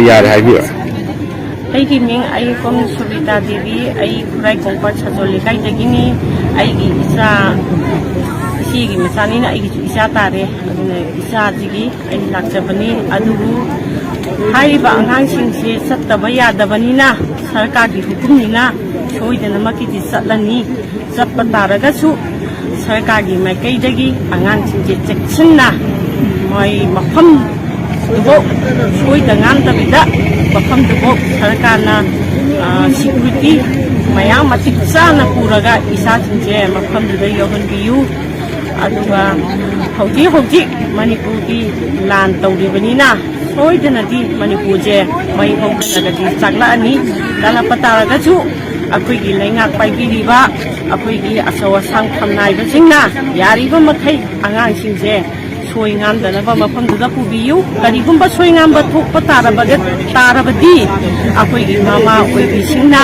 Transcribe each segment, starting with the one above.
ꯌꯥꯔꯦ ꯍꯥꯏꯕꯤꯔꯣ ꯑꯩꯒꯤ ꯃꯤꯡ ꯑꯩꯀꯣꯝ ꯁꯨꯕꯤꯇꯥ ꯗꯦꯕꯤ ꯑꯩ ꯈꯨꯔꯥꯏ ꯀꯣꯡꯄꯥꯠ ꯁꯥꯖꯣꯜ ꯂꯩꯀꯥꯏꯗꯒꯤꯅꯤ ꯑꯩꯒꯤ ꯏꯆꯦꯒꯤ ꯃꯆꯥꯅꯤꯅ ꯑꯩꯒꯤꯁꯨ ꯏꯆꯥ ꯇꯥꯔꯦ ꯑꯗꯨꯅ ꯏꯆꯥꯁꯤꯒꯤ ꯑꯩ ꯂꯥꯛꯆꯕꯅꯤ ꯑꯗꯨꯕꯨ ꯍꯥꯏꯔꯤꯕ ꯑꯉꯥꯡꯁꯤꯡꯁꯦ ꯆꯠꯇꯕ ꯌꯥꯗꯕꯅꯤ나 ꯁꯔꯀꯥꯔꯒꯤ ꯍꯨꯀꯨꯝꯅꯤꯅ ꯁꯣꯏꯗꯅꯃꯛꯀꯤꯗꯤ ꯆꯠꯂꯅꯤ ꯆꯠꯄ ꯇꯥꯔꯒꯁꯨ ꯁꯔꯀꯥꯔꯒꯤ ꯃꯥꯏꯀꯩꯗꯒꯤ ꯑꯉꯥꯡꯁꯤꯡꯁꯦ ꯆꯦꯛꯁꯤꯟꯅ ꯃꯣꯏ ꯃꯐꯝ ꯗꯨꯕꯣꯛ ꯁꯣꯏꯗ ꯉꯥꯝꯗꯕꯤꯗ ꯃꯐꯝꯗꯨꯕꯣꯛ ꯁꯔꯀꯥꯔꯅ ꯁꯤꯀ꯭ꯌꯨꯔꯤꯇꯤ ꯃꯌꯥꯝ ꯃꯇꯤꯛ ꯆꯥꯅ ꯄꯨꯔꯒ ꯏꯆꯥꯁꯤꯡꯁꯦ ꯃꯐꯝꯗꯨꯗ ꯌꯧꯍꯟꯕꯤꯌꯨ ꯑꯗꯨꯒ ꯍꯧꯖꯤꯛ ꯃꯅꯤꯄꯨꯔꯒꯤ ꯂꯥꯟ ꯇꯧꯔꯤꯕꯅꯤꯅ ꯁꯣꯏꯗꯅꯗꯤ ꯃꯅꯤꯄꯨꯔꯁꯦ ꯃꯩ ꯍꯧꯗꯅꯒꯗꯤ ꯆꯥꯛꯂꯛꯑꯅꯤ ꯆꯥꯛꯂꯛꯄ ꯇꯥꯔꯒꯁꯨ ꯑꯩꯈꯣꯏꯒꯤ ꯂꯩꯉꯥꯛ ꯄꯥꯏꯕꯤꯔꯤꯕ ꯑꯩꯈꯣꯏꯒꯤ ꯑꯆꯧ ꯑꯁꯥꯡ ꯐꯝꯅꯥꯏꯕꯁꯤꯡꯅ ꯌꯥꯔꯤꯕ ꯃꯈꯩ ꯑꯉꯥꯡꯁꯤꯡꯁꯦ ꯁꯣꯏ ꯉꯥꯝꯗꯅꯕ ꯃꯐꯝꯗꯨꯗ ꯄꯨꯕꯤꯌꯨ ꯀꯔꯤꯒꯨꯝꯕ ꯁꯣꯏ ꯉꯥꯝꯕ ꯊꯣꯛꯄ ꯇꯥꯔꯕꯗꯤ ꯑꯩꯈꯣꯏꯒꯤ ꯃꯃꯥ ꯑꯣꯏꯕꯤꯁꯤꯡꯅ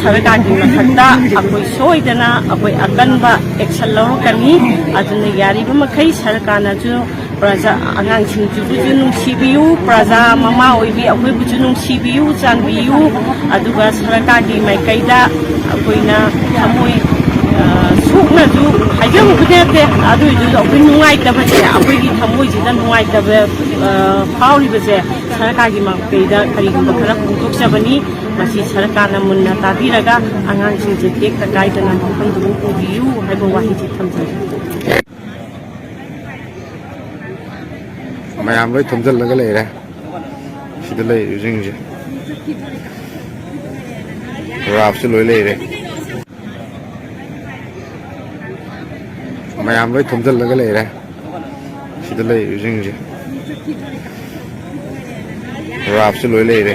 ꯁꯔꯀꯥꯔꯒꯤ ꯃꯊꯛꯇ ꯑꯩꯈꯣই ꯁꯣꯏꯗꯅ ꯑꯩꯈꯣই ꯑꯀꯟꯕ ꯑꯦꯛꯁꯟ ꯂꯧꯔꯛꯀꯅꯤ ꯑꯗꯨꯅ ꯌꯥꯔꯤꯕ ꯃꯈꯩ ꯁꯔꯀꯥꯔꯅꯁꯨ ꯄ꯭ꯔꯖꯥ ꯑꯉꯥꯡꯁꯤꯡꯁꯤꯕꯨꯁꯨ ꯅꯨꯡꯁꯤꯕꯤꯌꯨ ꯄ꯭ꯔꯖꯥ ꯃꯃꯥ ꯑꯣꯏꯕꯤ ꯑꯩꯈꯣꯏꯕꯨꯁꯨ ꯅꯨꯡꯁꯤꯕꯤꯌꯨ ꯆꯥꯟꯕꯤꯌꯨ ꯑꯗꯨꯒ ꯁꯔꯀꯥꯔꯒꯤ ꯃꯥꯏꯀꯩꯗ ꯑꯩꯈꯣꯏꯅ ꯊꯃꯣꯏ ꯁꯣꯛꯅꯁꯨ ꯍꯥꯏꯖꯕꯕꯨꯗꯤ ꯅꯠꯇꯦ ꯑꯗꯨꯏꯗꯨꯁꯨ ꯑꯩꯈꯣꯏ ꯅꯨꯡꯉꯥꯏꯇꯕꯁꯦ ꯑꯩꯈꯣꯏꯒꯤ ꯊꯃꯣꯏꯁꯤꯗ ꯅꯨꯡꯉꯥꯏꯇꯕ ꯐꯥꯎꯔꯤꯕꯁꯦ ꯁꯔꯀꯥꯔꯒꯤ ꯃꯥꯏꯀꯩꯗ ꯀꯔꯤꯒꯨꯝꯕ ꯈꯔ ꯐꯣꯡꯗꯣꯛꯆꯕꯅꯤ ꯃꯁꯤ ꯁꯔꯀꯥꯔꯅ ꯃꯨꯟꯅ ꯇꯥꯕꯤꯔꯒ ꯑꯉꯥꯡꯁꯤꯡꯁꯦ ꯇꯦꯛꯇ ꯀꯥꯏꯗꯅ ꯃꯐꯝꯗꯨꯕꯨ ꯄꯨꯕꯤꯌꯨ ꯍꯥꯏꯕ ꯋꯥꯍꯩꯁꯤ ꯊꯝꯖꯒꯦ ꯃꯌꯥꯝ ꯂꯣꯏ ꯊꯣꯝꯖꯤꯜꯂꯒ ꯂꯩꯔꯦ ꯁꯤꯗ ꯂꯩꯔꯤꯕꯁꯤꯡꯁꯦ ꯔꯥꯞꯁꯨ ꯂꯣꯏ ꯂꯩꯔꯦ ꯃꯌꯥꯝ ꯂꯣꯏ ꯊꯣꯝꯖꯤꯜꯂꯒ ꯂꯩꯔꯦ ꯁꯤꯗ ꯂꯩꯔꯤꯕꯁꯤꯡꯁꯦ ꯔꯥꯞꯁꯨ ꯂꯣꯏ ꯂꯩꯔꯦ